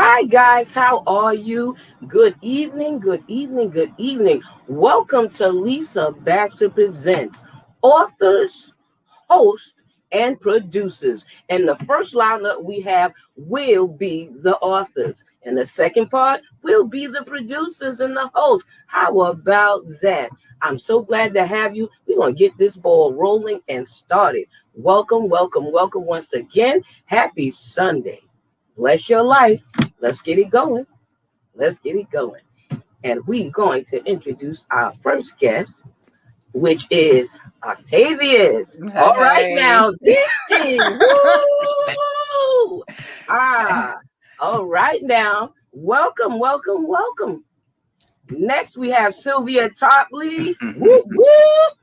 Hi, guys. How are you? Good evening, good evening, good evening. Welcome to Lisa Baxter Presents Authors, Hosts, and Producers. And the first lineup we have will be the authors. And the second part will be the producers and the hosts. How about that? I'm so glad to have you. We're going to get this ball rolling and started. Welcome, welcome, welcome once again. Happy Sunday. Bless your life. Let's get it going. Let's get it going. And we're going to introduce our first guest, which is Octavius. All right, Hey. now this thing. Woo! All right, now. Welcome, welcome, welcome. Next, we have Sylvia Topley. Woo, woo!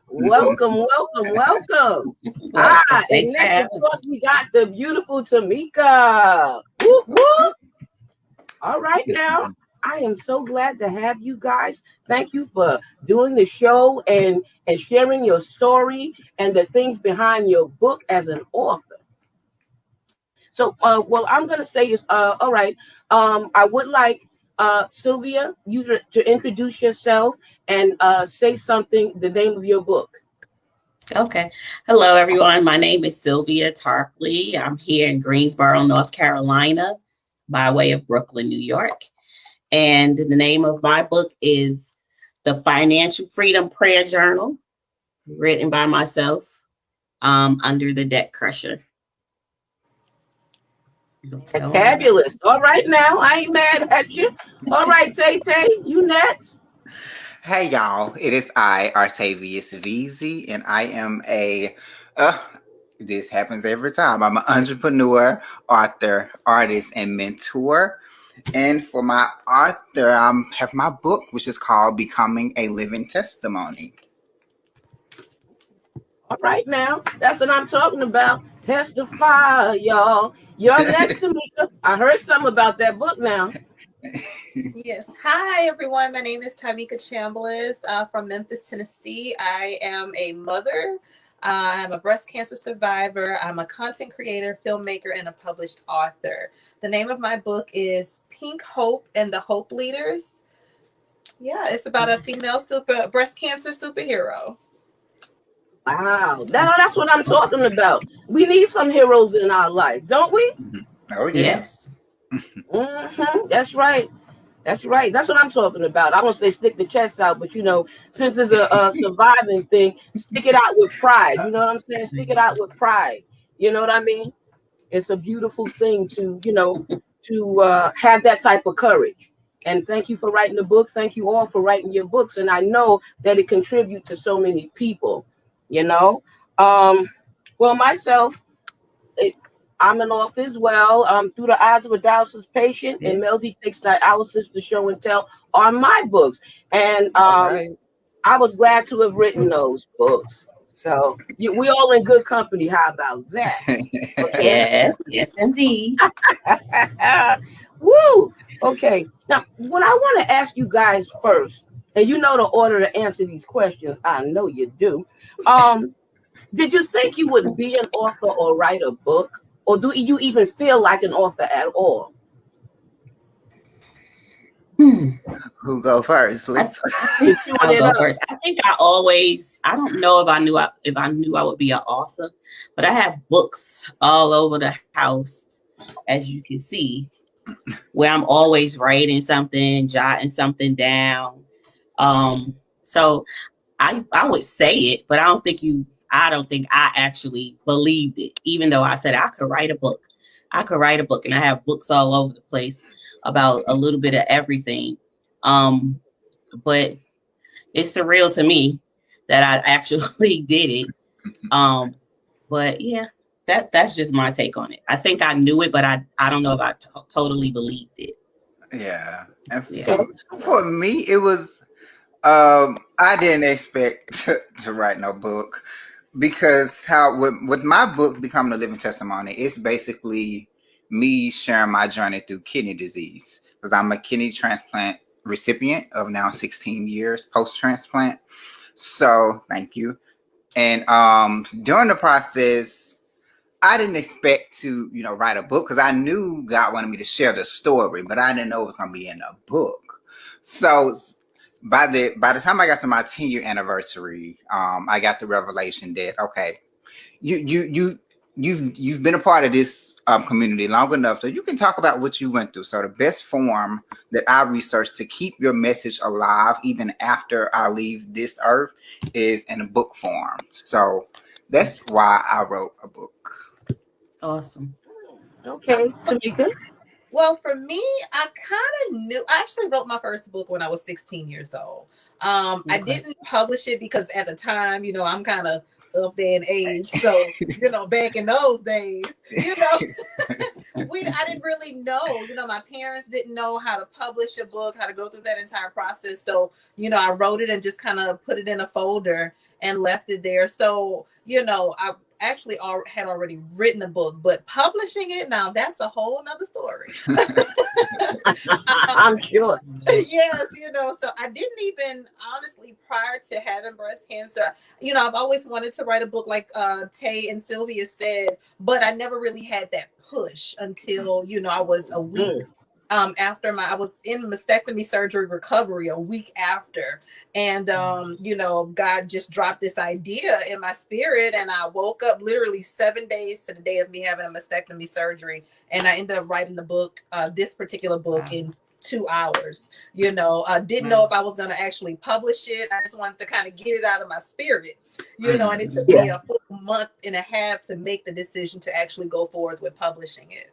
Welcome, welcome, welcome. Welcome. And Thanks for next, of having me. course, we got the beautiful Tamika. Woo, woo! All right, now. I am so glad to have you guys. Thank you for doing the show and sharing your story and the things behind your book as an author. So, well, I'm gonna say is, all right. I would like Sylvia you to introduce yourself and say something. The name of your book. Okay. Hello, everyone. My name is Sylvia Tarpley. I'm here in Greensboro, North Carolina, by way of Brooklyn, New York. And the name of my book is The Financial Freedom Prayer Journal, written by myself under the Debt Crusher. Fabulous. All right, now I ain't mad at you. All right, Tay Tay, you next. Hey y'all, it is I, Artavius VZ, and I am uh this happens every time. I'm an entrepreneur, author, artist, and mentor. And for my author, I have my book, which is called Becoming a Living Testimony. All right, now that's what I'm talking about. Testify, y'all. You're next, Tamika. I heard something about that book now. Yes. Hi, everyone. My name is Tamika Chambliss from Memphis, Tennessee. I am a mother. I'm a breast cancer survivor. I'm a content creator, filmmaker, and a published author. The name of my book is Pink Hope and the Hope Leaders. Yeah, it's about a female breast cancer superhero. Wow, that's what I'm talking about. We need some heroes in our life, don't we? Oh yeah. Yes. That's right. That's right. That's what I'm talking about. I won't say stick the chest out, but since it's a surviving thing, stick it out with pride. You know what I'm saying? Stick it out with pride. You know what I mean? It's a beautiful thing to have that type of courage. And thank you for writing the book. Thank you all for writing your books. And I know that it contributes to so many people. You know, well, myself, it, I'm an author as well. Through the Eyes of a Dialysis Patient Yeah. and Melody Takes Dialysis to Show and Tell are my books. And All right. I was glad to have written those books. So we all in good company. How about that? Okay. Yes. Yes, indeed. Woo! Okay. Now, what I want to ask you guys first, and you know the order to answer these questions. I know you do. Um, did you think you would be an author or write a book? Or do you even feel like an author at all? Hmm. Who go first? I, Let's. I You're think chewing I'll it go up. first. I don't know if I knew I would be an author, but I have books all over the house, as you can see, where I'm always writing something, jotting something down. So I would say it, but I don't think I actually believed it, even though I said I could write a book. I could write a book, and I have books all over the place about a little bit of everything. Um, but it's surreal to me that I actually did it. Um, but yeah, that's just my take on it. I think I knew it, but I don't know if I totally believed it. Yeah. And Yeah. for me, it was I didn't expect to write no book because how with my book Becoming a Living Testimony, it's basically me sharing my journey through kidney disease because I'm a kidney transplant recipient of now 16 years post transplant. So thank you. And during the process, I didn't expect to, write a book because I knew God wanted me to share the story, but I didn't know it was going to be in a book. So by the time I got to my 10-year anniversary, I got the revelation that okay, you've been a part of this community long enough so you can talk about what you went through. So the best form that I researched to keep your message alive even after I leave this earth is in a book form. So that's why I wrote a book. Awesome. Okay, Tamika. Well, for me, I kind of knew. I actually wrote my first book when I was 16 years old. I Okay. didn't publish it because at the time, I'm kind of up there in age. So, back in those days, I didn't really know. My parents didn't know how to publish a book, how to go through that entire process. So, I wrote it and just kind of put it in a folder and left it there. So, I actually had already written a book, but publishing it now, that's a whole nother story. I'm sure. Yes, so I didn't even honestly prior to having breast cancer, I've always wanted to write a book like Tay and Sylvia said, but I never really had that push until, I was a week after I was in mastectomy surgery recovery a week after. And, God just dropped this idea in my spirit. And I woke up literally 7 days to the day of me having a mastectomy surgery. And I ended up writing the book, this particular book in 2 hours. Didn't know if I was going to actually publish it. I just wanted to kind of get it out of my spirit, and it took me a full month and a half to make the decision to actually go forward with publishing it.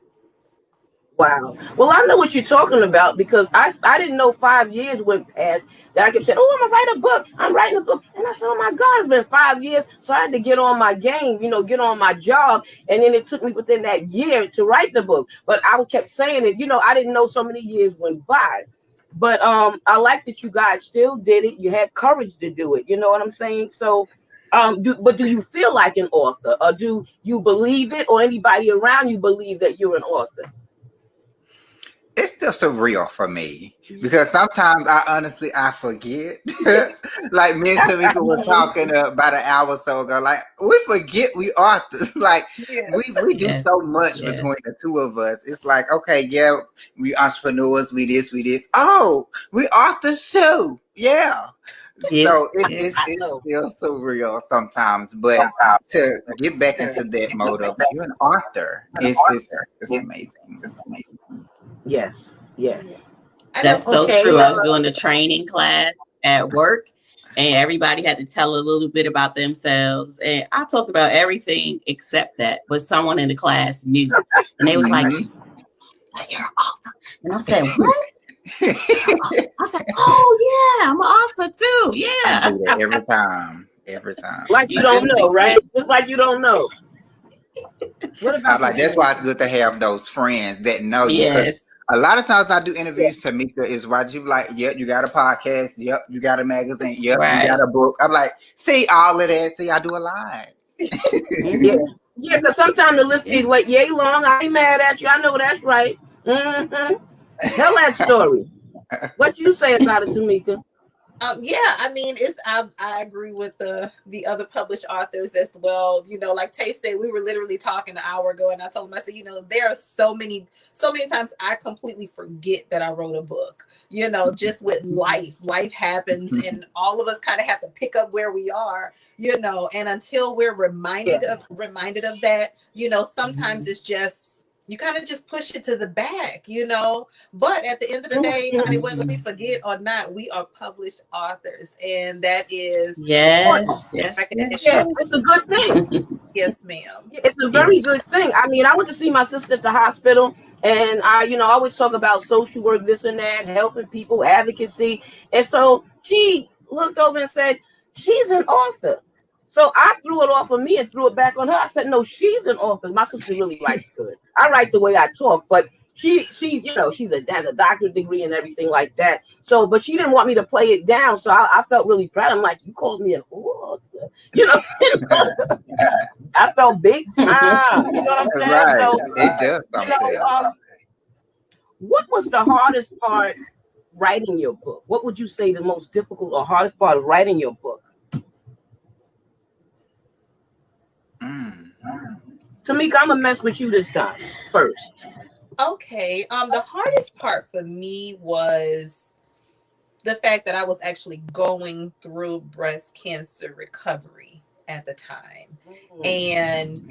Wow. Well, I know what you're talking about because I didn't know 5 years went past that I kept saying, oh, I'm going to write a book. I'm writing a book. And I said, oh, my God, it's been 5 years. So I had to get on my game, get on my job. And then it took me within that year to write the book. But I kept saying it, I didn't know so many years went by. But I like that you guys still did it. You had courage to do it. You know what I'm saying? So do you feel like an author, or do you believe it, or anybody around you believe that you're an author? It's still surreal for me because sometimes I forget. Like me and Tamika was talking about an hour or so ago. Like we forget we authors. Like Yes. we do Yes. so much Yes. between the two of us. It's like okay, yeah, we entrepreneurs. We this. Oh, we authors too. Yeah. Yeah. So Yeah. it's still surreal sometimes, but to get back into that mode of you're an author, it's amazing. Yes. Yes. I know. That's so Okay. true. I was doing a training class at work, and everybody had to tell a little bit about themselves. And I talked about everything except that, but someone in the class knew. And they was like, Mhm. you're an author. And I said, what? I said, oh, yeah, I'm an author too. I Yeah. do that every time. Every time. Like you You don't do know, right? forget. Just like you don't know. What I'm about like, you, that's why it's Tamika? good to have those friends that know you. Because Yes. a lot of times I do Yeah. interviews, Tamika is watch you like, yep, you got a podcast. Yep, you got a magazine. Yep, you got Right. a book. I'm like, see all of that. See, I do a lot. Yeah. Mm-hmm. Yeah, because sometimes the list be Yeah. like, yay long. I ain't mad at you. I know that's right. Mm-hmm. Tell that story. What you say about it, Tamika? Yeah, I mean, I agree with the other published authors as well. Like Tay said, we were literally talking an hour ago, and I told him, I said, there are so many times I completely forget that I wrote a book. Just with life happens, and all of us kind of have to pick up where we are. And until we're Yeah. reminded of that, sometimes it's just you kind of just push it to the back. But at the end of the day, honey, whether we forget or not, we are published authors, and that is Yes. Yes. Yes. Yeah, recognition. it's a good thing. Yes, ma'am. It's a very Yes. good thing. I mean, I went to see my sister at the hospital, and I always talk about social work, this and that, helping people, advocacy. And so she looked over and said, she's an author. So I threw it off of me and threw it back on her. I said, no, she's an author. My sister really writes good. I write the way I talk, but she's has a doctorate degree and everything like that. So, but she didn't want me to play it down. So I felt really proud. I'm like, you called me an author, you know. I felt big time. You know what I'm saying? Right. So, It does you know, something. what was the hardest part writing your book? What would you say the most difficult or hardest part of writing your book? Mm. Tamika, I'm gonna mess with you this time first. Okay. The hardest part for me was the fact that I was actually going through breast cancer recovery at the time. And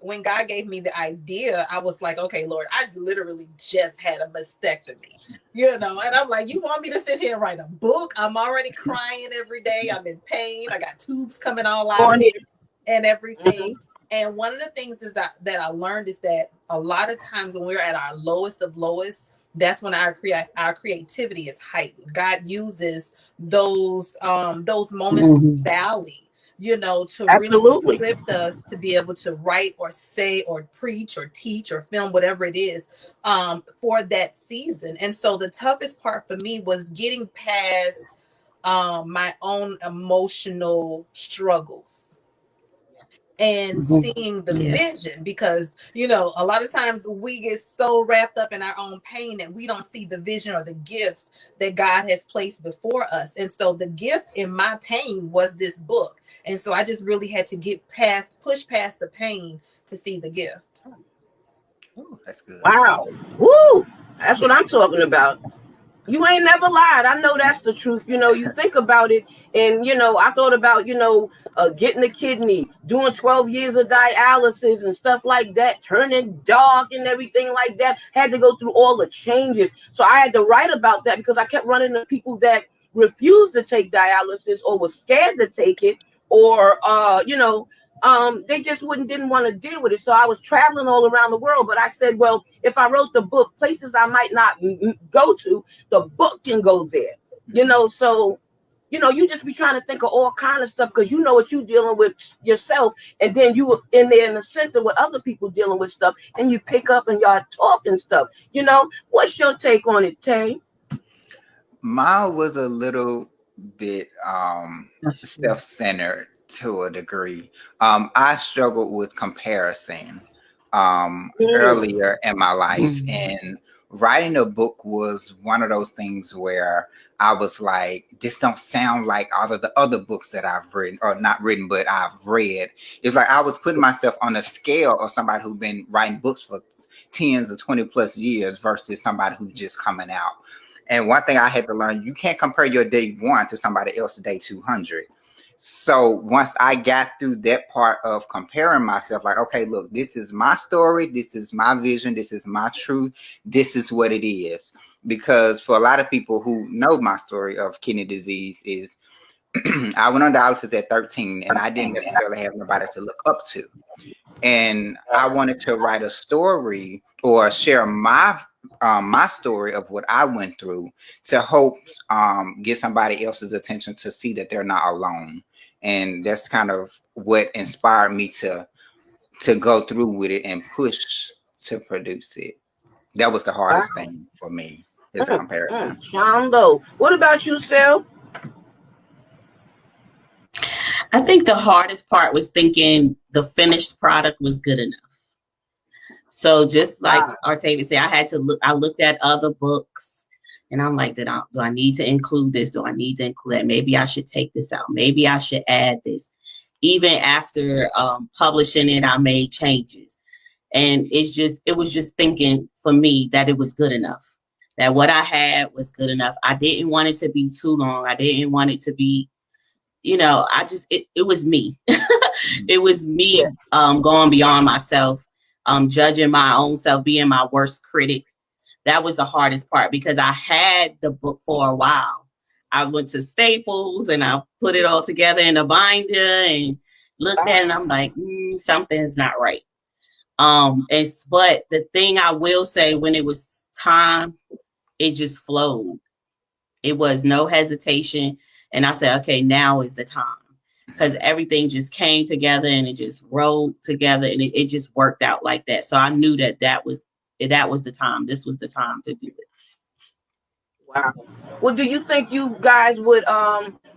when God gave me the idea, I was like, okay, Lord, I literally just had a mastectomy, and I'm like, you want me to sit here and write a book? I'm already crying every day. I'm in pain. I got tubes coming all out of On me it. and everything. Mhm. And one of the things is that I learned is that a lot of times when we're at our lowest of lowest, that's when our creativity is heightened. God uses those moments of Mhm. valley, to really Absolutely. equipped us to be able to write or say or preach or teach or film, whatever it is, for that season. And so the toughest part for me was getting past my own emotional struggles and Mhm. seeing the Yeah. vision, because a lot of times we get so wrapped up in our own pain that we don't see the vision or the gift that God has placed before us. And so the gift in my pain was this book, and so I just really had to push past the pain to see the gift. Ooh, that's good. Wow. Woo! That's what I'm talking about. You ain't never lied. I know that's the truth. You think about it, and I thought about getting a kidney, doing 12 years of dialysis and stuff like that, turning dark and everything like that. Had to go through all the changes, so I had to write about that because I kept running into people that refused to take dialysis or was scared to take it, or they just wouldn't didn't want to deal with it. So I was traveling all around the world, but I said, well, if I wrote the book, places I might not go to, the book can go there. So you just be trying to think of all kind of stuff because you know what you're dealing with yourself, and then you were in there in the center with other people dealing with stuff, and you pick up and y'all talking stuff. What's your take on it, Tay? Mine was a little bit That's true. self-centered to a degree. I struggled with comparison Mm, earlier in my life, Mhm. and writing a book was one of those things where I was like, this don't sound like all of the other books that I've written, or not written, but I've read. It's like I was putting myself on a scale of somebody who's been writing books for tens or 20 plus years versus somebody who's just coming out. And one thing I had to learn, you can't compare your day one to somebody else's day 200. So once I got through that part of comparing myself, like, okay, look, this is my story, this is my vision, this is my truth, this is what it is. Because for a lot of people who know my story of kidney disease, is I went on dialysis at 13 and I didn't necessarily have nobody to look up to. And I wanted to write a story or share my story of what I went through to hope get somebody else's attention to see that they're not alone. And that's kind of what inspired me to go through with it and push to produce it. That was the hardest wow. thing for me, is the comparison. Shondo. What about you, Sel? I think the hardest part was thinking the finished product was good enough. So just like Wow. Artavia said, I looked at other books and I'm like, do I need to include this? Do I need to include that? Maybe I should take this out. Maybe I should add this. Even after publishing it, I made changes. And it was just thinking for me that it was good enough. That what I had was good enough. I didn't want it to be too long. I didn't want it to be, it was me. It was Yeah. me going beyond myself, judging my own self, being my worst critic. That was the hardest part because I had the book for a while. I went to Staples and I put it all together in a binder and looked at it and I'm like, something's not right. But the thing I will say, when it was time, it just flowed. It was no hesitation. And I said, okay, now is the time. Because everything just came together and it just rolled together and it just worked out like that. So I knew that was the time. This was the time to do it. Wow. Well, do you think you guys would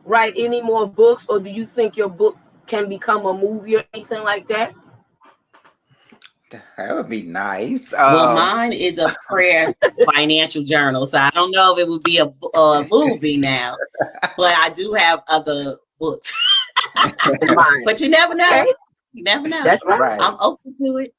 write any more books, or do you think your book can become a movie or anything like that? That would be nice. Well, mine is a prayer financial journal. So I don't know if it would be a movie now, but I do have other books. In mind. But you never Okay. know. You never know. That's right. Right. I'm open to it.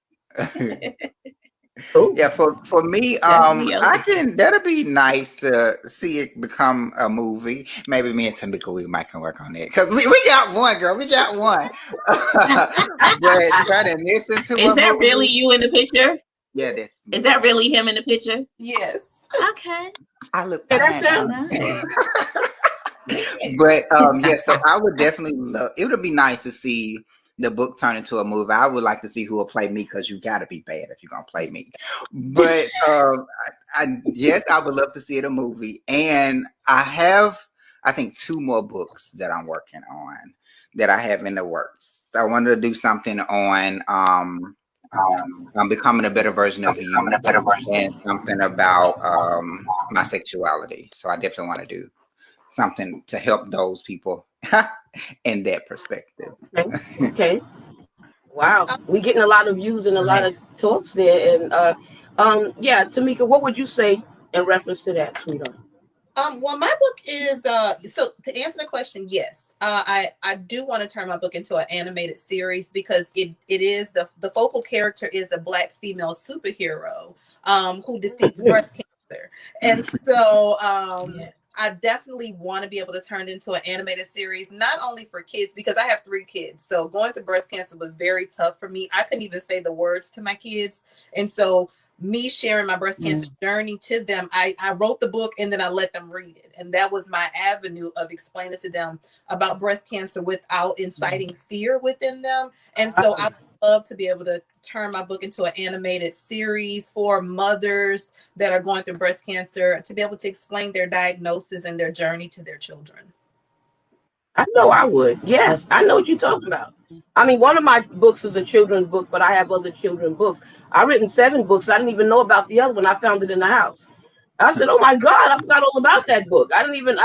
Cool. Yeah, for me, Definitely I open. can. That'd be nice to see it become a movie. Maybe me and Tamika we might can work on it because we got one, girl. We got one. But try to listen to Is a that really movie. you in the picture? Yeah, that's Is me. that really him in the picture? Yes. Okay. I look Yeah, that's fine. him. Nice. Yeah. But yeah, so I would definitely love. It would be nice to see the book turn into a movie. I would like to see who will play me because you got to be bad if you're gonna play me. But yes, I would love to see it a movie, and I have I think two more books that I'm working on that I have in the works. I wanted to do something on becoming a better version of you, and something about my sexuality. So I definitely want to do something to help those people in that perspective. Okay. Okay. Wow. Um, We getting a lot of views and a lot of Nice. talks there. And yeah, Tamika, what would you say in reference to that, sweetheart? well, my book is so to answer the question, yes, I do want to turn my book into an animated series because it is the focal character is a black female superhero who defeats breast cancer, and so Yeah. I definitely want to be able to turn it into an animated series, not only for kids because I have 3 kids, so going through breast cancer was very tough for me. I couldn't even say the words to my kids, and so me sharing my breast cancer Mm. journey to them, I wrote the book and then I let them read it. And that was my avenue of explaining to them about breast cancer without inciting fear within them. And so I would love to be able to turn my book into an animated series for mothers that are going through breast cancer to be able to explain their diagnosis and their journey to their children. I know I would. Yeah, That's I know what you're talking about. I mean, one of my books is a children's book, but I have other children's books. I've written 7 books. I didn't even know about the other one. I found it in the house. I said, "Oh my God, I forgot all about that book." I didn't even,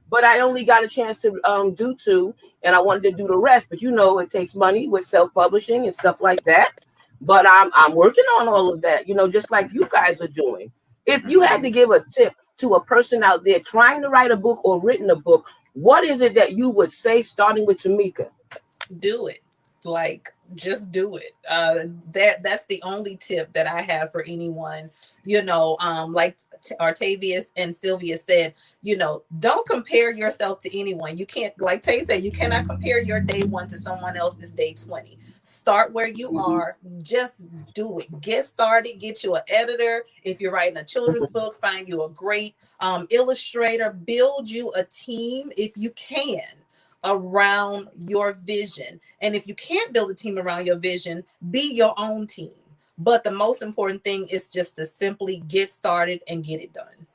but I only got a chance to do 2, and I wanted to do the rest. But it takes money with self-publishing and stuff like that. But I'm working on all of that. Just like you guys are doing. If you had to Mhm. give a tip to a person out there trying to write a book or written a book, what is it that you would say, starting with Tamika? Do it. Like just do it. That's the only tip that I have for anyone. Like Artavius and Sylvia said, don't compare yourself to anyone. You can't, like Tay said, you cannot compare your day 1 to someone else's day 20. Start where you are. Just do it. Get started. Get you an editor. If you're writing a children's book, find you a great illustrator. Build you a team if you can around your vision. And if you can't build a team around your vision, be your own team. But the most important thing is just to simply get started and get it done.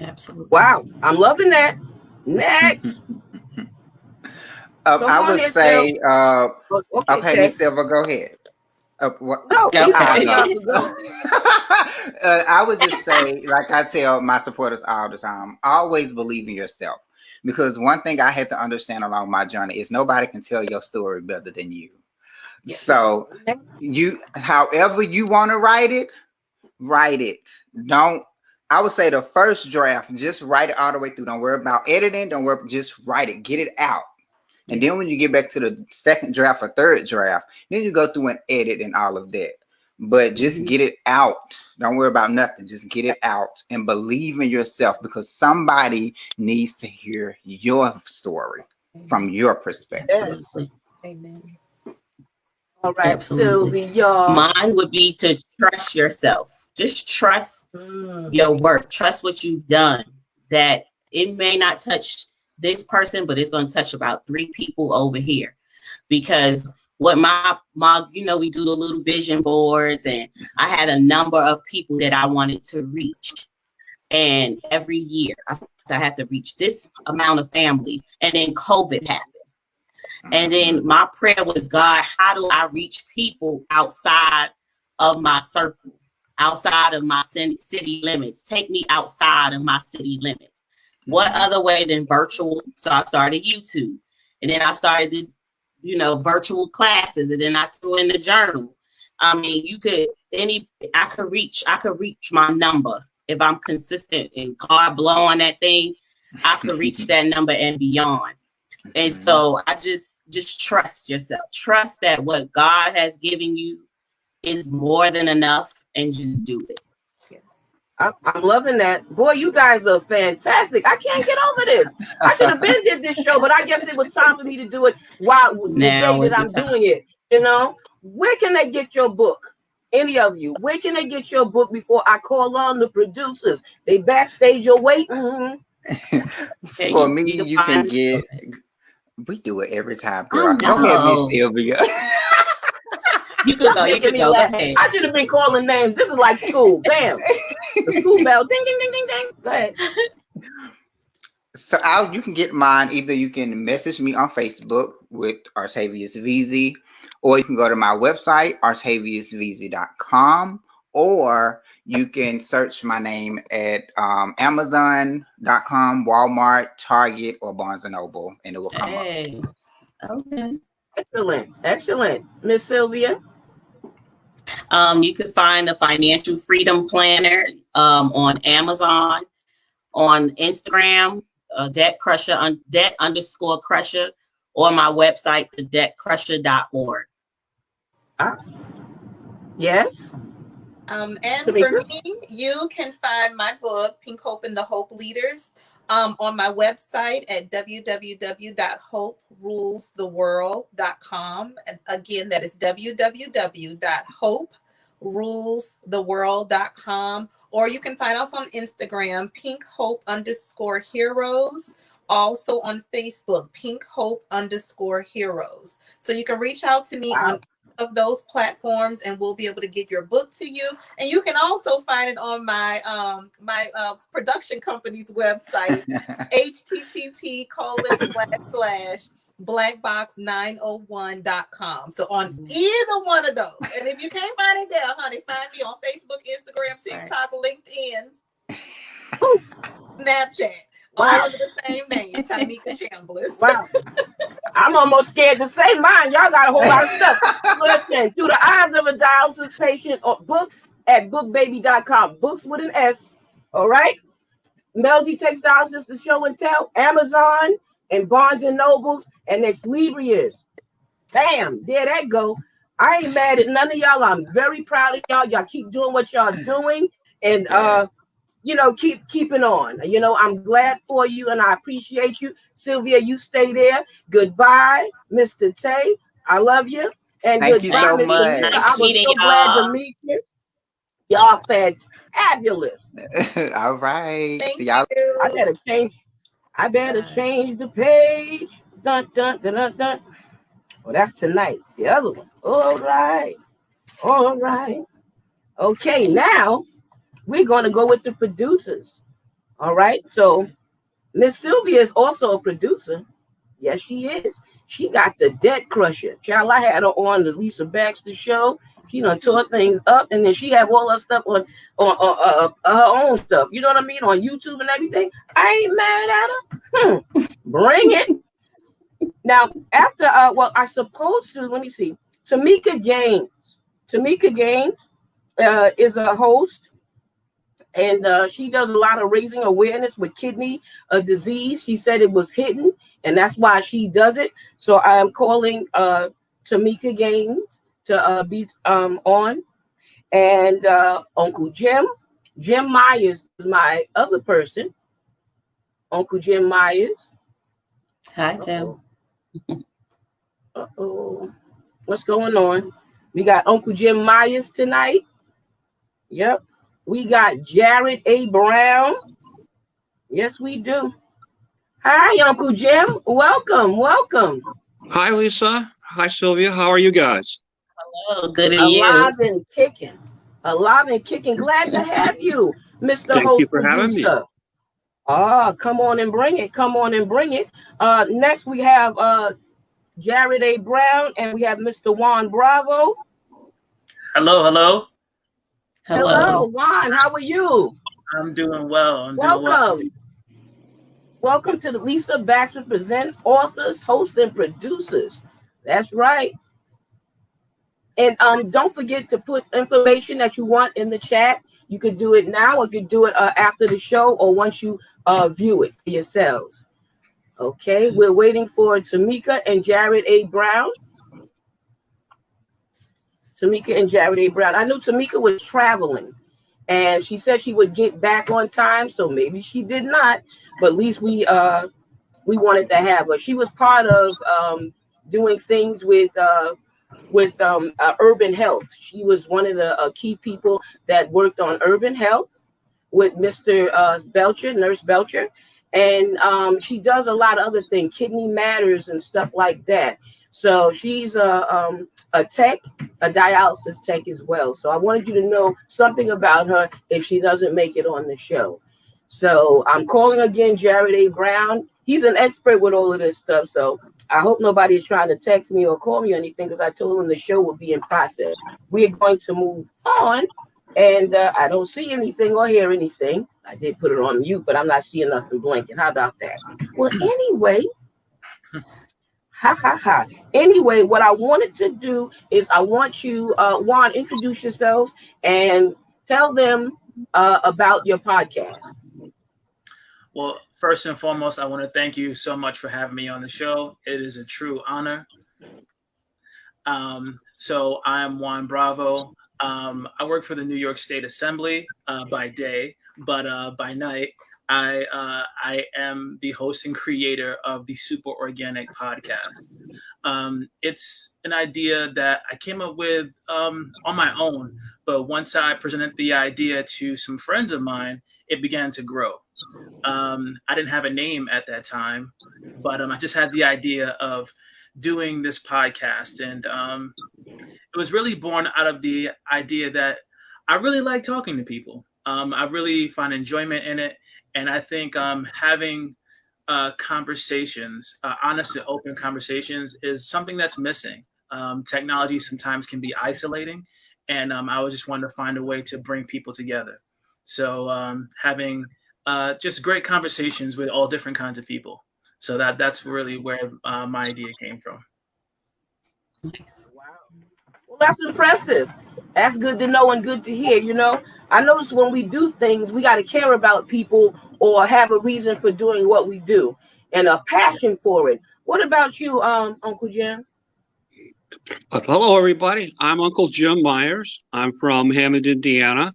absolutely. Wow, I'm loving that. Next, come I on would here, Sil. say, Okay, okay, Miss Tay. Silva, go ahead. What? No, I anybody know. else Okay. will go. I would just say, like I tell my supporters all the time, always believe in yourself. Because one thing I had to understand along my journey is nobody can tell your story better than you. Yes. So however you want to write it. Don't. I would say the first draft, just write it all the way through. Don't worry about editing. Don't worry. Just write it. Get it out. And then when you get back to the second draft or third draft, then you go through and edit and all of that. But just get it out. Don't worry about nothing. Just get it out and believe in yourself because somebody needs to hear your story from your perspective. Yes. Absolutely. Amen. All right, Absolutely. Sylvia. Mine would be to trust yourself. Just trust Mm. your work. Trust what you've done. That it may not touch this person, but it's going to touch about 3 people over here. Because what my we do the little vision boards, and I had a number of people that I wanted to reach. And every year I had to reach this amount of families. And then COVID happened. And Mhm. then my prayer was, God, how do I reach people outside of my circle, outside of my city limits? Take me outside of my city limits. What Mhm. other way than virtual? So I started YouTube. And then I started this, virtual classes. And then I threw in the journal. I mean, I could reach my number. If I'm consistent and God blow on that thing, I could reach that number and beyond. And so I just trust yourself. Trust that what God has given you is more than enough, and just do it. Yes. I'm loving that. Boy, you guys are fantastic. I can't get over this. I should have been did this show, but I guess it was time for me to do it while the day Now that is the I'm time. doing it. You know, where can they get your book? Any of you, where can they get your book before I call on the producers? They backstage are waiting. Okay, For me, you can you can find. get. Okay. We do it every time, I girl. Go ahead, Miss know. Sylvia. You could Y'all go. You making could me go. Go laugh. ahead. I should have been calling names. This is like school. Bam. The school bell. Ding, ding, ding, ding, ding. Go ahead. So you can get mine. Either you can message me on Facebook with Artavius VZ, or you can go to my website, artaviusvz.com, or you can search my name at Amazon.com, Walmart, Target, or Barnes and Noble, and it will come up. Hey. Okay. Excellent. Excellent. Miss Sylvia. You can find the Financial Freedom Planner on Amazon, on Instagram, debt_crusher, or my website, thedebtcrusher.org. Ah, yes. And for Tamika. me, you can find my book, Pink Hope and the Hope Leaders, on my website at www.hoperulestheworld.com. And again, that is www.hoperulestheworld.com. Or you can find us on Instagram, Pink Hope _heroes. Also on Facebook, Pink Hope _heroes. So you can reach out to me on of those platforms and we'll be able to get your book to you, and you can also find it on my production company's website, http://blackbox901.com. So on either one of those, and if you can't find it there, honey, find me on Facebook, Instagram, TikTok, LinkedIn, Snapchat, all Wow. under the same name, Tamika Chambliss. Wow. I'm almost scared to say mine. Y'all got a whole lot of stuff. Listen, through the eyes of a dialysis patient, or books at bookbaby.com. Books with an S. All right. Melzy takes dialysis to show and tell. Amazon and Barnes and Nobles and Ex Librias. Bam. There that go. I ain't mad at none of y'all. I'm very proud of y'all. Y'all keep doing what y'all doing. And keeping on. I'm glad for you and I appreciate you. Sylvia, you stay there. Goodbye, Mr. Tay. I love you. And Thank you goodbye, so Thank Miss you. Tamika. much. Nice I was meeting so glad to y'all. meet you. Y'all fabulous. All right. Thank See y'all. I you. better change. I better change the page. Dun dun dun dun dun. Well, that's tonight. The other one. All right. All right. Okay, now we're gonna go with the producers. All right. So Miss Sylvia is also a producer. Yes, she is. She got the Debt Crusher. Child, I had her on the Lisa Baxter show. She done tore things up, and then she have all her stuff on her own stuff. You know what I mean? On YouTube and everything. I ain't mad at her. Bring it. Now, after I supposed to, let me see. Tamika Gaines. Tamika Gaines is a host, and she does a lot of raising awareness with kidney disease. She said it was hidden, and that's why she does it. So I am calling Tamika Gaines to be on, and Uncle Jim Myers is my other person. Uncle Jim Myers. Hi, Jim. Uh-oh. What's going on? We got Uncle Jim Myers tonight. Yep. We got Jared A. Brown. Yes, we do. Hi, Uncle Jim. Welcome, welcome. Hi, Lisa. Hi, Sylvia. How are you guys? Hello, good and you. Alive and kicking. Alive and kicking. Glad to have you, Mr. Thank you Host for having me. Producer. Come on and bring it. Come on and bring it. Next we have Jared A. Brown and we have Mr. Juan Bravo. Hello. Hello, Hello. Juan. How are you? I'm doing well. Welcome. Welcome to the Lisa Baxter Presents Authors, Hosts, and Producers. That's right. And don't forget to put information that you want in the chat. You could do it now or you could do it after the show or once you view it for yourselves. Okay, we're waiting for Tamika and Jared A. Brown. Tamika and Jared A. Brown. I knew Tamika was traveling, and she said she would get back on time, so maybe she did not. But at least we wanted to have her. She was part of doing things with urban health. She was one of the key people that worked on urban health with Mr. Belcher, Nurse Belcher, and she does a lot of other things, kidney matters and stuff like that. So she's a tech, a dialysis tech as well. So I wanted you to know something about her if she doesn't make it on the show. So I'm calling again Jared A. Brown. He's an expert with all of this stuff. So I hope nobody is trying to text me or call me or anything because I told him the show would be in process. We're going to move on. And I don't see anything or hear anything. I did put it on mute, but I'm not seeing nothing blinking. How about that? Well, anyway, ha ha ha. Anyway, what I wanted to do is I want you, Juan, introduce yourself and tell them about your podcast. Well, first and foremost, I want to thank you so much for having me on the show. It is a true honor. So I'm Juan Bravo. I work for the New York State Assembly by day, but by night, I am the host and creator of the Super Organic podcast. It's an idea that I came up with on my own, but once I presented the idea to some friends of mine, it began to grow. I didn't have a name at that time, but I just had the idea of doing this podcast, and it was really born out of the idea that I really like talking to people. I really find enjoyment in it, and I think having conversations, honest and open conversations, is something that's missing. Technology sometimes can be isolating, and I was just wanting to find a way to bring people together. So having just great conversations with all different kinds of people. So that's really where my idea came from. Wow. Well, that's impressive. That's good to know and good to hear. You know, I notice when we do things, we got to care about people or have a reason for doing what we do and a passion for it. What about you, Uncle Jim? Hello, everybody. I'm Uncle Jim Myers. I'm from Hammond, Indiana.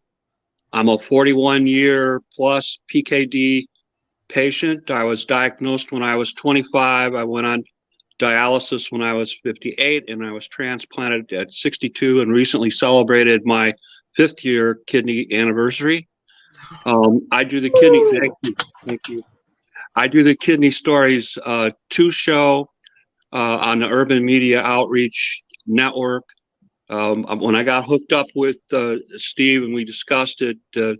I'm a 41-year plus PKD patient. I was diagnosed when I was 25. I went on dialysis when I was 58, and I was transplanted at 62 and recently celebrated my 5th-year kidney anniversary. I do the kidney. Thank you. I do the Kidney Stories 2 show on the Urban Media Outreach Network. When I got hooked up with Steve and we discussed it, the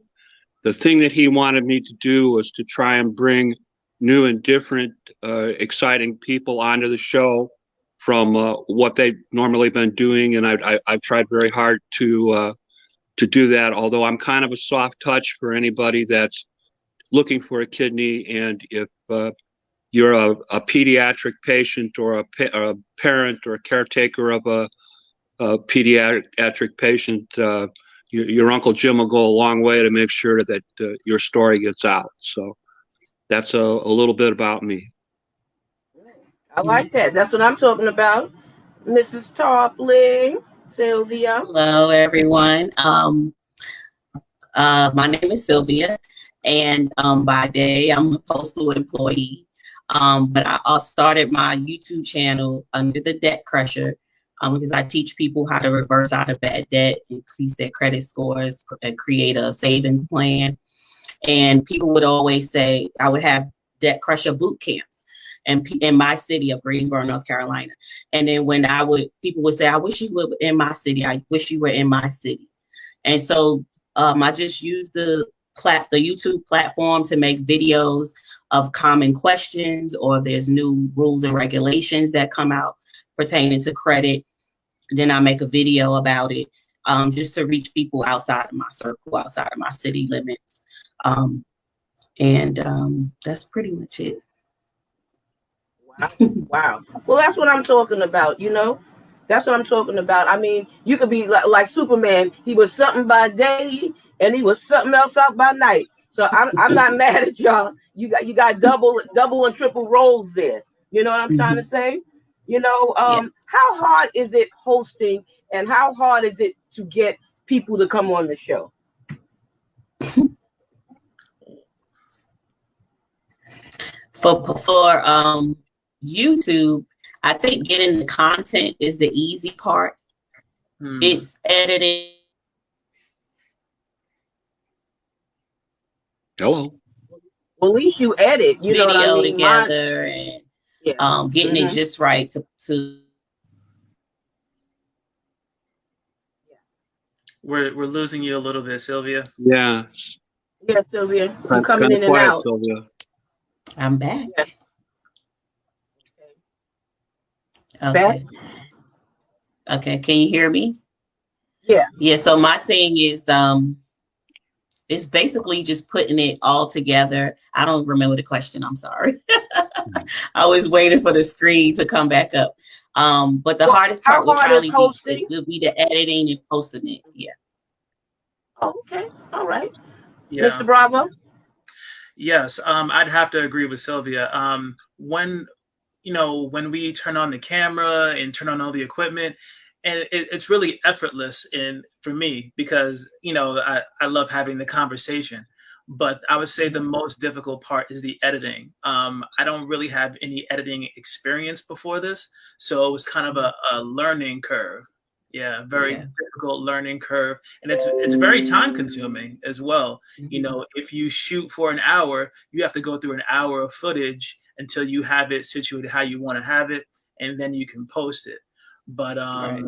thing that he wanted me to do was to try and bring new and different, exciting people onto the show from what they've normally been doing, and I've tried very hard to do that. Although I'm kind of a soft touch for anybody that's looking for a kidney, and if you're a pediatric patient or a parent or a caretaker of a pediatric patient, your Uncle Jim will go a long way to make sure that your story gets out. So that's a little bit about me. I like that. That's what I'm talking about. Mrs. Tarpley, Sylvia. Hello, everyone. My name is Sylvia, and by day I'm a postal employee. But I started my YouTube channel under the Debt Crusher because I teach people how to reverse out of bad debt, increase their credit scores, and create a savings plan. And people would always say I would have Debt Crusher boot camps in my city of Greensboro, North Carolina. And then when people would say, I wish you were in my city. I wish you were in my city. And so I just used the YouTube platform to make videos of common questions, or if there's new rules and regulations that come out pertaining to credit. Then I make a video about it, just to reach people outside of my circle, outside of my city limits. And that's pretty much it. Wow. Wow. Well, that's what I'm talking about, you know? That's what I'm talking about. I mean, you could be like Superman. He was something by day and he was something else out by night. So I'm not mad at y'all. You got double and triple roles there. You know what I'm trying to say? Yeah. How hard is it hosting, and how hard is it to get people to come on the show? For YouTube, I think getting the content is the easy part. It's editing. Hello. Well, at least you edit. You know what I Video mean? Mine, together and yeah. getting it Mm-hmm. just right to We're losing you a little bit, Sylvia. Yeah. Yeah, Sylvia, you Kind coming of in and quiet, out. Sylvia. I'm back. Yeah. Back? Okay. Okay. Can you hear me? Yeah. Yeah. So my thing is it's basically just putting it all together. I don't remember the question. I'm sorry. I was waiting for the screen to come back up. But the Well, hardest how part would hard is probably be hosting? the editing and posting it. Yeah. Oh, okay. All right. Yeah. Mr. Bravo? Yes. I'd have to agree with Sylvia. When when we turn on the camera and turn on all the equipment, and it's really effortless for me because I love having the conversation, but I would say the most difficult part is the editing. I don't really have any editing experience before this, so it was kind of a learning curve. Yeah, very difficult learning curve, and it's very time consuming as well. If you shoot for an hour, you have to go through an hour of footage until you have it situated how you want to have it, and then you can post it. But Right.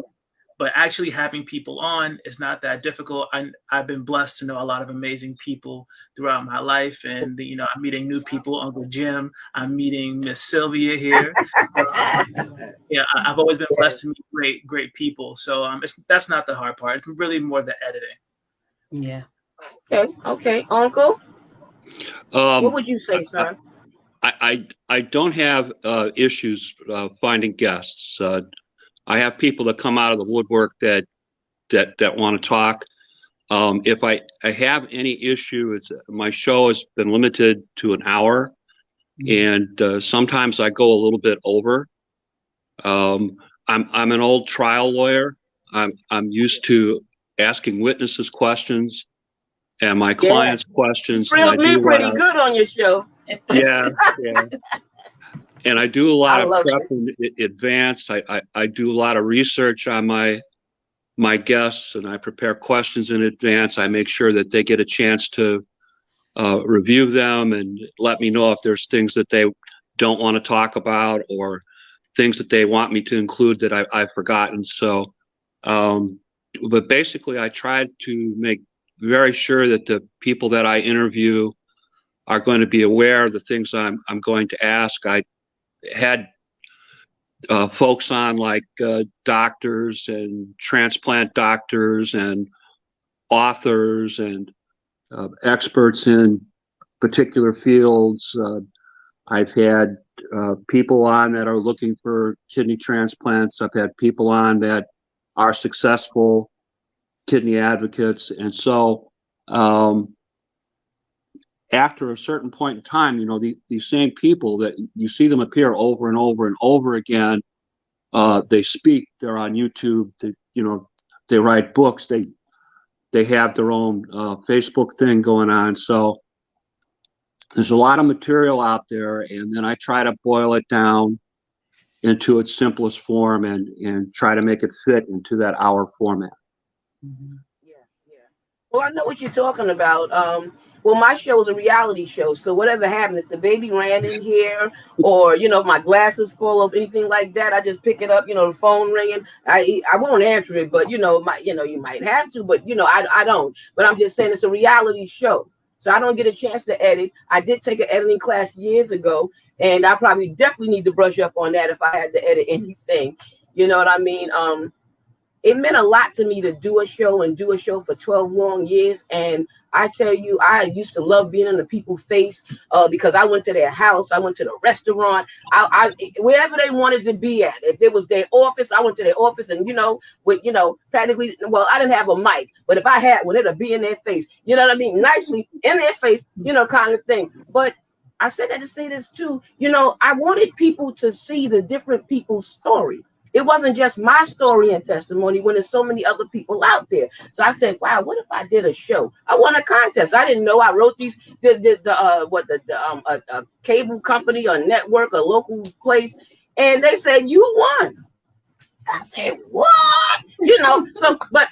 but actually having people on is not that difficult. I've been blessed to know a lot of amazing people throughout my life, and I'm meeting new people. Uncle Jim, I'm meeting Miss Sylvia here. Yeah, I've always been blessed to meet great people. So that's not the hard part. It's really more the editing. Yeah. Okay. Uncle, what would you say, sir? I don't have issues finding guests. I have people that come out of the woodwork that want to talk. If I have any issue, it's my show has been limited to an hour, and sometimes I go a little bit over. I'm an old trial lawyer. I'm used to asking witnesses questions and my clients questions. You grilled me pretty good on your show. Yeah. And I do a lot of prep it. in advance. I do a lot of research on my guests, and I prepare questions in advance. I make sure that they get a chance to review them and let me know if there's things that they don't want to talk about or things that they want me to include that I've forgotten. So, but basically, I try to make very sure that the people that I interview are going to be aware of the things I'm going to ask. I had folks on like doctors and transplant doctors and authors and experts in particular fields. I've had people on that are looking for kidney transplants. I've had people on that are successful kidney advocates. And so after a certain point in time, these same people that you see them appear over and over and over again, they speak, they're on YouTube, they write books, they have their own Facebook thing going on. So there's a lot of material out there, and then I try to boil it down into its simplest form and try to make it fit into that hour format. Yeah. Well, I know what you're talking about. Well, my show is a reality show, so whatever happens, if the baby ran in here, or my glass is full of anything like that, I just pick it up. The phone ringing, I won't answer it, but you might have to, but I don't. But I'm just saying it's a reality show, so I don't get a chance to edit. I did take an editing class years ago, and I definitely need to brush up on that if I had to edit anything. You know what I mean? it meant a lot to me to do a show and do a show for 12 long years. And I tell you, I used to love being in the people's face because I went to their house, I went to the restaurant, wherever they wanted to be at. If it was their office, I went to their office, and practically, well, I didn't have a mic, but if I had one, it'd be in their face. You know what I mean? Nicely in their face, kind of thing. But I said that to say this too. I wanted people to see the different people's story. It wasn't just my story and testimony when there's so many other people out there. So I said, wow, what if I did a show? I won a contest. I didn't know. I wrote these, a cable company or network, a local place, and they said, you won. I said, what? But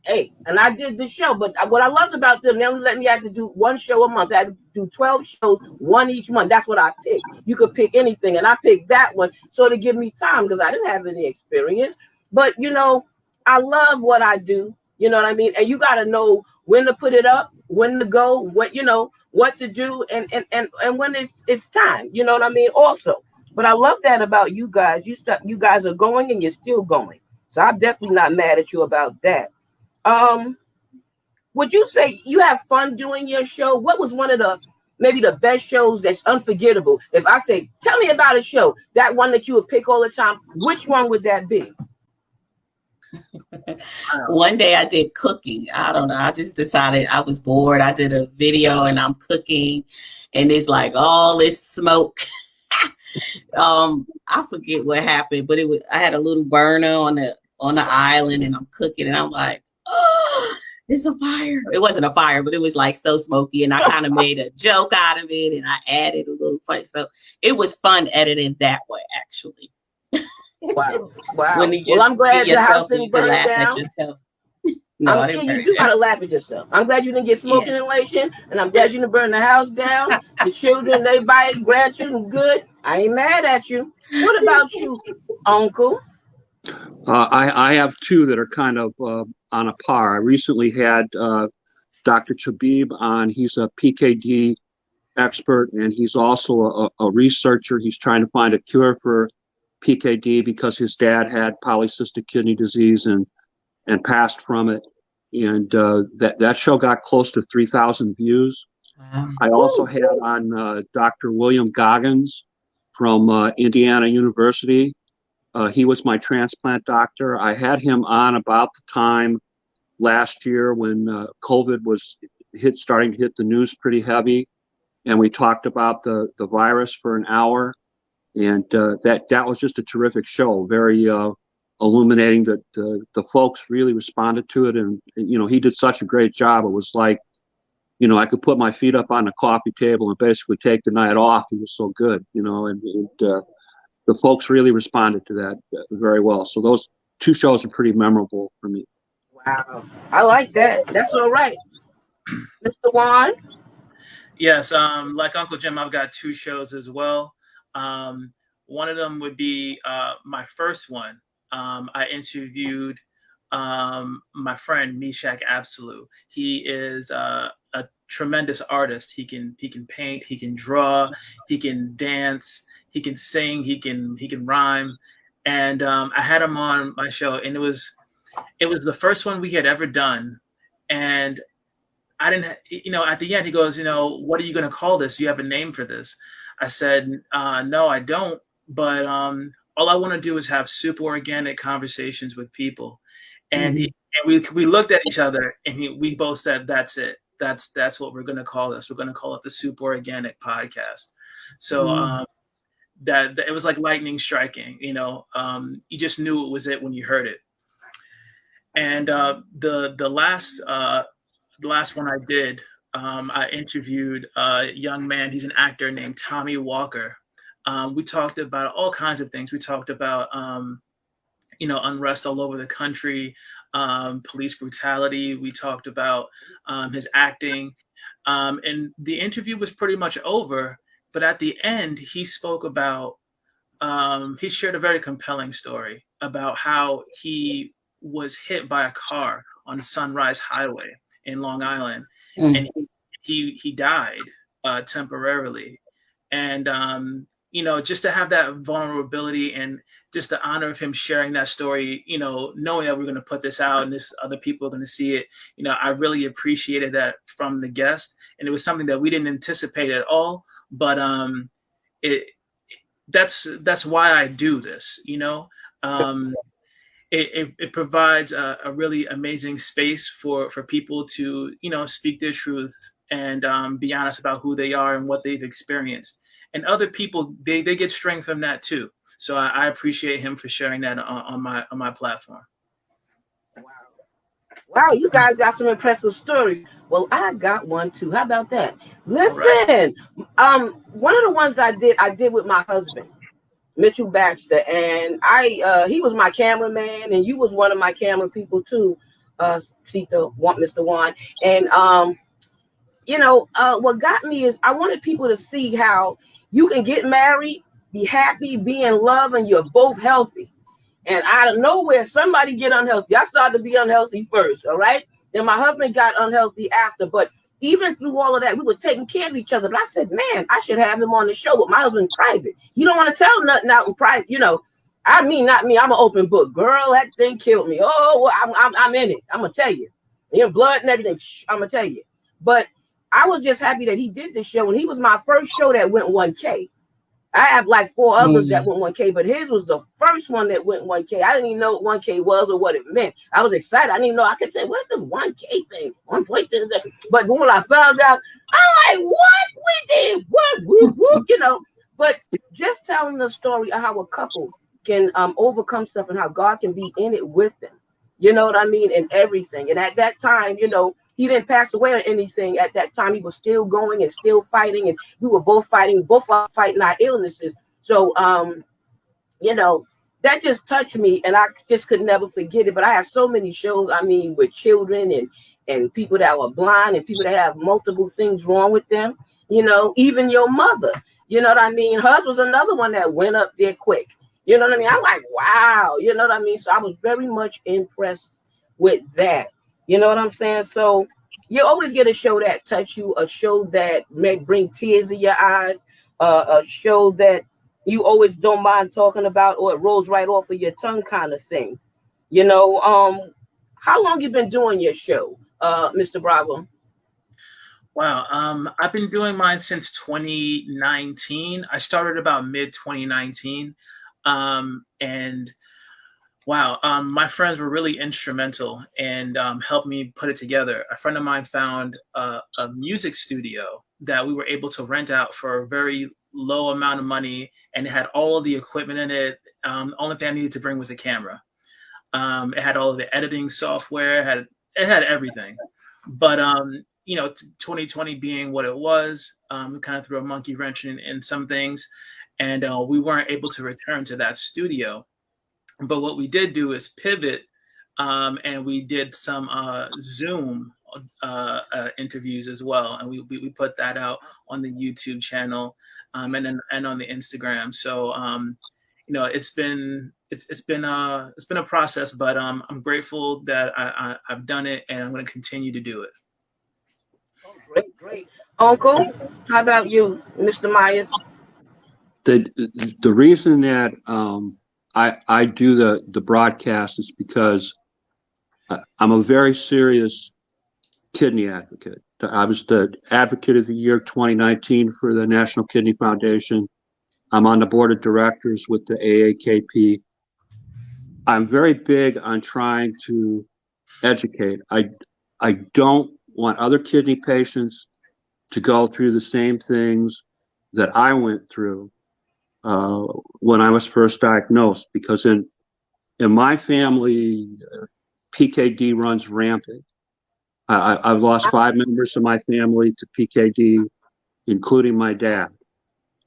and I did the show. But what I loved about them, they only let me have to do one show a month. I had to do 12 shows, one each month. That's what I picked. You could pick anything. And I picked that one so to give me time because I didn't have any experience. But, I love what I do. You know what I mean? And you got to know when to put it up, when to go, what to do, and when it's time. You know what I mean? Also. But I love that about you guys. You guys are going and you're still going. So I'm definitely not mad at you about that. Would you say you have fun doing your show? What was one of maybe the best shows that's unforgettable? If I say, tell me about a show, that one that you would pick all the time, which one would that be? One day I did cooking. I don't know. I just decided I was bored. I did a video and I'm cooking and it's like all this smoke. I forget what happened, but I had a little burner on the island and I'm cooking and I'm like, oh, it's a fire. It wasn't a fire, but it was like so smoky and I kind of made a joke out of it and I added a little funny. So it was fun editing that way, actually. Wow. When you Well, I'm glad the house didn't burn down. No, I didn't burn you do gotta laugh at yourself. I'm glad you didn't get smoke inhalation, and I'm glad you didn't burn the house down. The children, they bite, grandchildren, good. I ain't mad at you. What about you, Uncle? I have two that are kind of on a par. I recently had Dr. Chabib on. He's a PKD expert, and he's also a researcher. He's trying to find a cure for PKD because his dad had polycystic kidney disease and passed from it. And that show got close to 3,000 views. Wow. I also had on Dr. William Goggins from Indiana University. He was my transplant doctor. I had him on about the time last year when COVID was starting to hit the news pretty heavy. And we talked about the virus for an hour. And that was just a terrific show, very illuminating. That the folks really responded to it. And, he did such a great job. It was like, I could put my feet up on the coffee table and basically take the night off. He was so good, and the folks really responded to that very well. So those two shows are pretty memorable for me. Wow. I like that. That's all right. Mr. Juan? Yes, like Uncle Jim, I've got two shows as well. One of them would be my first one. I interviewed my friend Meshach Absolute. He is a tremendous artist. He can paint, he can draw, he can dance, he can sing, he can rhyme. And I had him on my show, and it was the first one we had ever done. And I didn't, at the end he goes, what are you going to call this? Do you have a name for this? I said, no, I don't. But all I want to do is have super organic conversations with people. And, we looked at each other, and we both said, that's it. That's what we're going to call this. We're going to call it the Super Organic Podcast. So that it was like lightning striking. You just knew it was it when you heard it. And the last one I did, I interviewed a young man. He's an actor named Tommy Walker. We talked about all kinds of things. We talked about, unrest all over the country, police brutality. We talked about his acting. And the interview was pretty much over. But at the end, he spoke about, he shared a very compelling story about how he was hit by a car on Sunrise Highway in Long Island. And he died temporarily. And, just to have that vulnerability and just the honor of him sharing that story, knowing that we're going to put this out and this other people are going to see it, I really appreciated that from the guest. And it was something that we didn't anticipate at all. But it that's why I do this, it provides a really amazing space for people to speak their truth and be honest about who they are and what they've experienced, and other people they get strength from that too. So I appreciate him for sharing that on my platform. Wow, you guys got some impressive stories. Well, I got one too. How about that? All right. Listen, one of the ones I did with my husband, Mitchell Baxter, and he was my cameraman, and you was one of my camera people too, Mr. Juan. And what got me is I wanted people to see how you can get married, be happy, be in love, and you're both healthy. And out of nowhere, somebody get unhealthy. I started to be unhealthy first, all right? Then my husband got unhealthy after. But even through all of that, we were taking care of each other. But I said, man, I should have him on the show with my husband private. You don't want to tell nothing out in private, I mean, not me. I'm an open book. Girl, that thing killed me. Oh, well, I'm in it. I'm going to tell you. Blood and everything. I'm going to tell you. But I was just happy that he did this show. And he was my first show that went 1K. I have like 4 others that went 1K, but his was the first one that went 1K. I didn't even know what 1K was or what it meant. I was excited. I didn't even know. I could say, what is this 1K thing? 1.3. But when I found out, I'm like, what? We did what? Whoop, whoop, But just telling the story of how a couple can overcome stuff and how God can be in it with them. You know what I mean? And everything. And at that time, he didn't pass away or anything. At that time, he was still going and still fighting, and we were both fighting our illnesses. So, that just touched me, and I just could never forget it. But I have so many shows, with children and people that were blind and people that have multiple things wrong with them, even your mother, you know what I mean? Hers was another one that went up there quick. You know what I mean? I'm like, wow, you know what I mean? So I was very much impressed with that. You know what I'm saying? So you always get a show that touch you, a show that may bring tears in your eyes, a show that you always don't mind talking about, or it rolls right off of your tongue kind of thing. How long you been doing your show, Mr. Bravo? Wow. I've been doing mine since 2019. I started about mid 2019. And wow, my friends were really instrumental and helped me put it together. A friend of mine found a music studio that we were able to rent out for a very low amount of money, and it had all of the equipment in it. The only thing I needed to bring was a camera. It had all of the editing software, it had everything. But 2020 being what it was, it kind of threw a monkey wrench in some things, and we weren't able to return to that studio. But what we did do is pivot, and we did some Zoom interviews as well, and we put that out on the YouTube channel, and on the Instagram. So it's been a process, but I'm grateful that I've done it, and I'm going to continue to do it. Oh, great. Uncle, how about you, Mr. Myers? The reason that I do the broadcast is because I'm a very serious kidney advocate. I was the Advocate of the Year 2019 for the National Kidney Foundation. I'm on the board of directors with the AAKP. I'm very big on trying to educate. I don't want other kidney patients to go through the same things that I went through when I was first diagnosed, because in my family, PKD runs rampant. I've lost 5 members of my family to PKD, including my dad.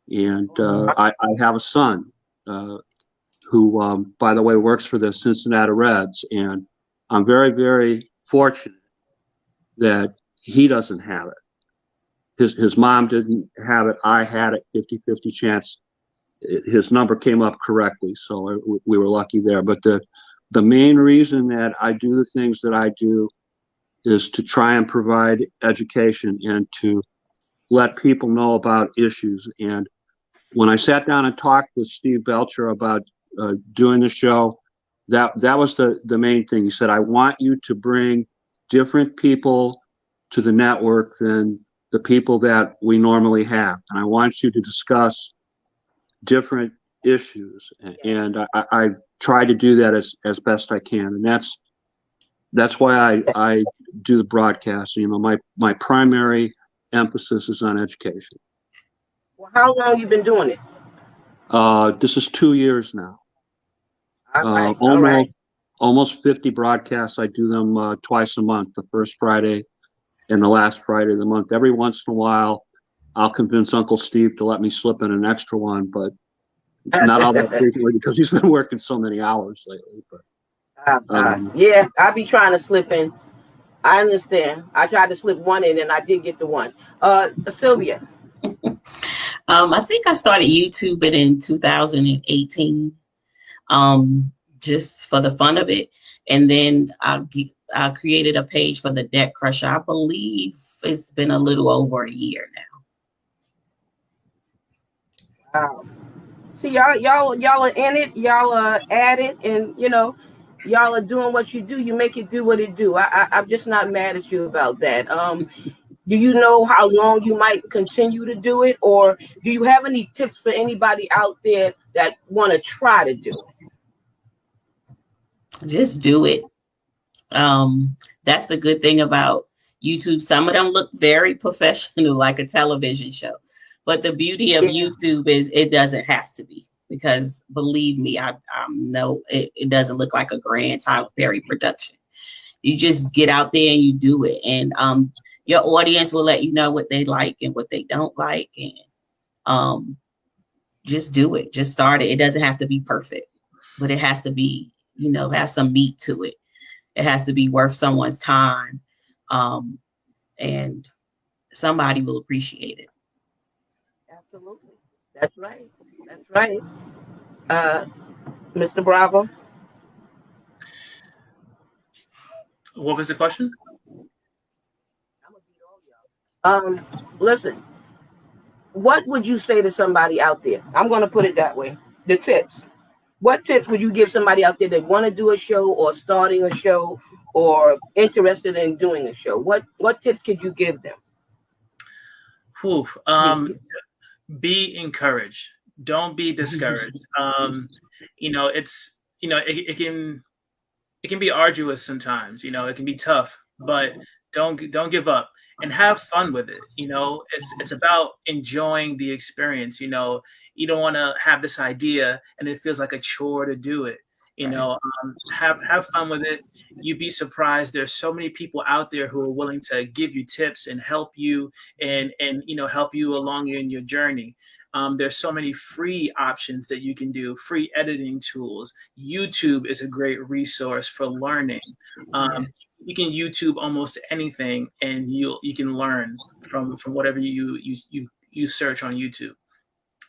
And I have a son who, by the way, works for the Cincinnati Reds. And I'm very, very fortunate that he doesn't have it. His mom didn't have it. I had it, 50-50 chance. His number came up correctly, so we were lucky there. But the main reason that I do the things that I do is to try and provide education and to let people know about issues. And when I sat down and talked with Steve Belcher about doing the show, that was the main thing. He said, I want you to bring different people to the network than the people that we normally have. And I want you to discuss different issues. And I try to do that as best I can. And that's why I do the broadcast. You know, my primary emphasis is on education. Well, how long you been doing it? This is 2 years now. All right. Almost 50 broadcasts. I do them twice a month, the first Friday and the last Friday of the month. Every once in a while, I'll convince Uncle Steve to let me slip in an extra one, but not all that frequently because he's been working so many hours lately. But yeah, I be trying to slip in. I understand. I tried to slip one in, and I did get the one. Sylvia. I think I started YouTubing in 2018, just for the fun of it. And then I created a page for the Debt Crusher. I believe it's been a little over a year now. Wow. See, y'all are in it. Y'all are at it, and y'all are doing what you do. You make it do what it do. I'm just not mad at you about that. Do you know how long you might continue to do it, or do you have any tips for anybody out there that want to try to do it? Just do it. That's the good thing about YouTube. Some of them look very professional, like a television show. But the beauty of YouTube is it doesn't have to be, because believe me, I know it doesn't look like a grand Tyler Perry production. You just get out there and you do it. And your audience will let you know what they like and what they don't like. And just do it. Just start it. It doesn't have to be perfect, but it has to be, have some meat to it. It has to be worth someone's time. And somebody will appreciate it. Absolutely. That's right. That's right. Mr. Bravo. What was the question? Listen, what would you say to somebody out there? I'm going to put it that way. The tips. What tips would you give somebody out there that want to do a show or starting a show or interested in doing a show? What tips could you give them? Be encouraged. Don't be discouraged. It can be arduous sometimes. It can be tough, but don't give up and have fun with it. It's about enjoying the experience. You don't want to have this idea and it feels like a chore to do it. Have fun with it. You'd be surprised. There's so many people out there who are willing to give you tips and help you and help you along in your journey. There's so many free options that you can do, free editing tools. YouTube is a great resource for learning. You can YouTube almost anything, and you can learn from whatever you search on YouTube.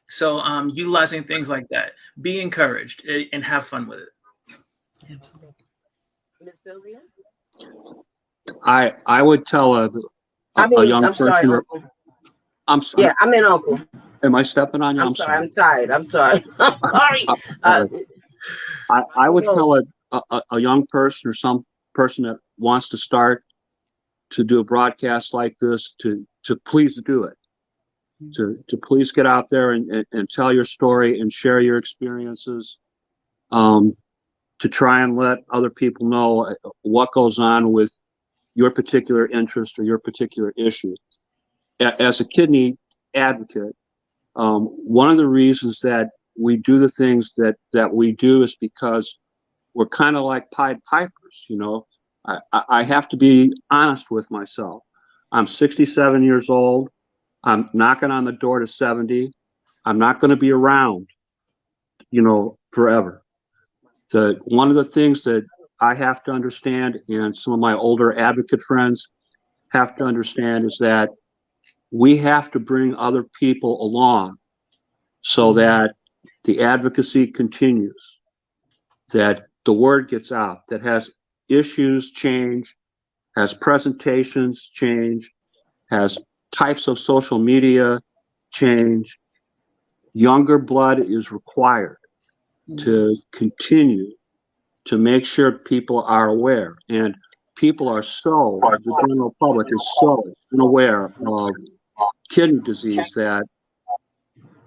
So utilizing things like that, be encouraged and have fun with it. Absolutely. Miss Sylvia? I would tell a young person. Sorry, Uncle. I'm sorry. Yeah, I'm in Uncle. Am I stepping on you? I'm sorry. I'm tired. I'm sorry. I'm sorry. I would tell a young person or some person that wants to start to do a broadcast like this to please do it. To please get out there and tell your story and share your experiences. To try and let other people know what goes on with your particular interest or your particular issue. As a kidney advocate, one of the reasons that we do the things that we do is because we're kind of like Pied Pipers. I have to be honest with myself. I'm 67 years old. I'm knocking on the door to 70. I'm not going to be around, forever. One of the things that I have to understand, and some of my older advocate friends have to understand, is that we have to bring other people along so that the advocacy continues, that the word gets out, that has issues change, has presentations change, has types of social media change. younger blood is required to continue to make sure people are aware. And people are the general public is so unaware of kidney disease that,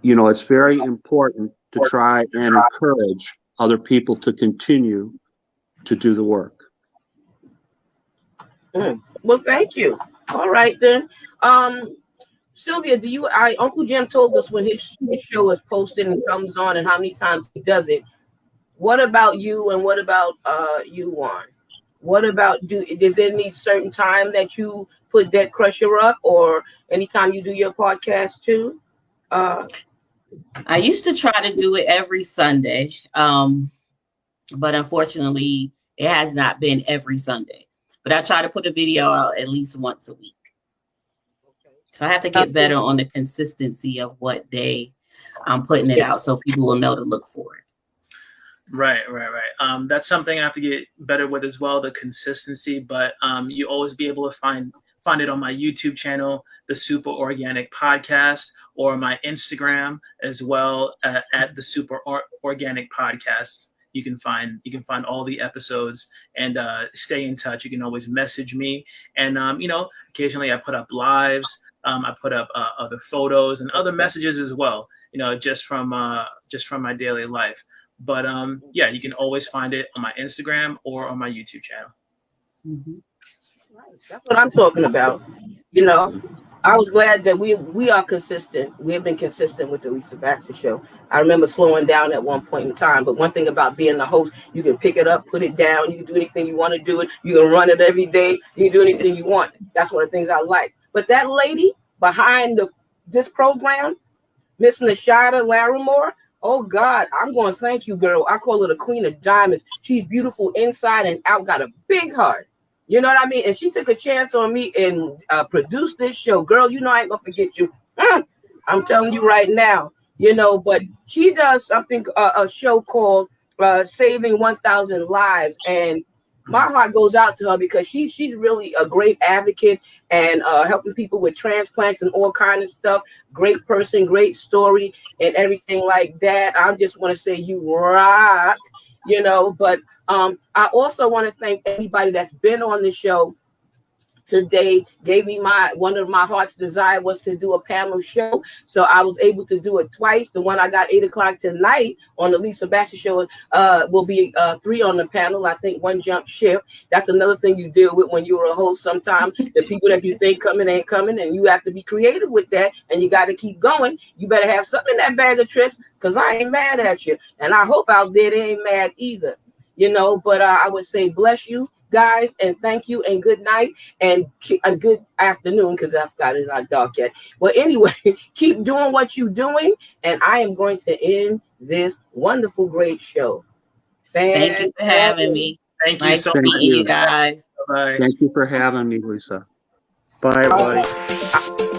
it's very important to try and encourage other people to continue to do the work. Well, thank you. All right then. Sylvia, Uncle Jim told us when his show is posted and comes on and how many times he does it. What about you and what about you, Juan? What about is there any certain time that you put Dead Crusher up, or anytime you do your podcast too? I used to try to do it every Sunday, but unfortunately, it has not been every Sunday. But I try to put a video out at least once a week. So I have to get better on the consistency of what day I'm putting it out, so people will know to look for it. Right. That's something I have to get better with as well, the consistency. But you always be able to find it on my YouTube channel, the Super Organic Podcast, or my Instagram as well, at the Super Organic Podcast. You can find all the episodes and stay in touch. You can always message me, and occasionally I put up lives. I put up other photos and other messages as well. Just from my daily life. But yeah, you can always find it on my Instagram or on my YouTube channel. Mm-hmm. Right. That's what I'm talking about. I was glad that we are consistent. We have been consistent with the Lisa Baxter Show. I remember slowing down at one point in time, but one thing about being the host, you can pick it up, put it down. You can do anything you want to do it. You can run it every day. You can do anything you want. That's one of the things I like. But that lady behind this program, Miss Nashada Larimore, oh God, I'm going to thank you, girl. I call her the Queen of Diamonds. She's beautiful inside and out, got a big heart. You know what I mean? And she took a chance on me and produced this show. Girl, I ain't going to forget you. I'm telling you right now, but she does something, a show called Saving 1,000 Lives. And my heart goes out to her because she's really a great advocate and helping people with transplants and all kind of stuff. Great person, great story, and everything like that. I just want to say you rock, But I also want to thank everybody that's been on the show today. Gave me one of my heart's desire was to do a panel show, so I was able to do it twice. The one I got 8:00 tonight on the Lisa Baxter Show will be 3 on the panel. I think 1 jump shift. That's another thing you deal with when you're a host. Sometimes the people that you think coming ain't coming, and you have to be creative with that, and you got to keep going. You better have something in that bag of tricks, because I ain't mad at you, and I hope out there they ain't mad either. But I would say bless you guys, and thank you, and good night, and a good afternoon, because I've got it not dark yet. Well, anyway, keep doing what you're doing, and I am going to end this wonderful, great show. Thank you for having me. Thank you nice so meeting much. you guys. Bye. Thank you for having me, Lisa. Bye, everybody.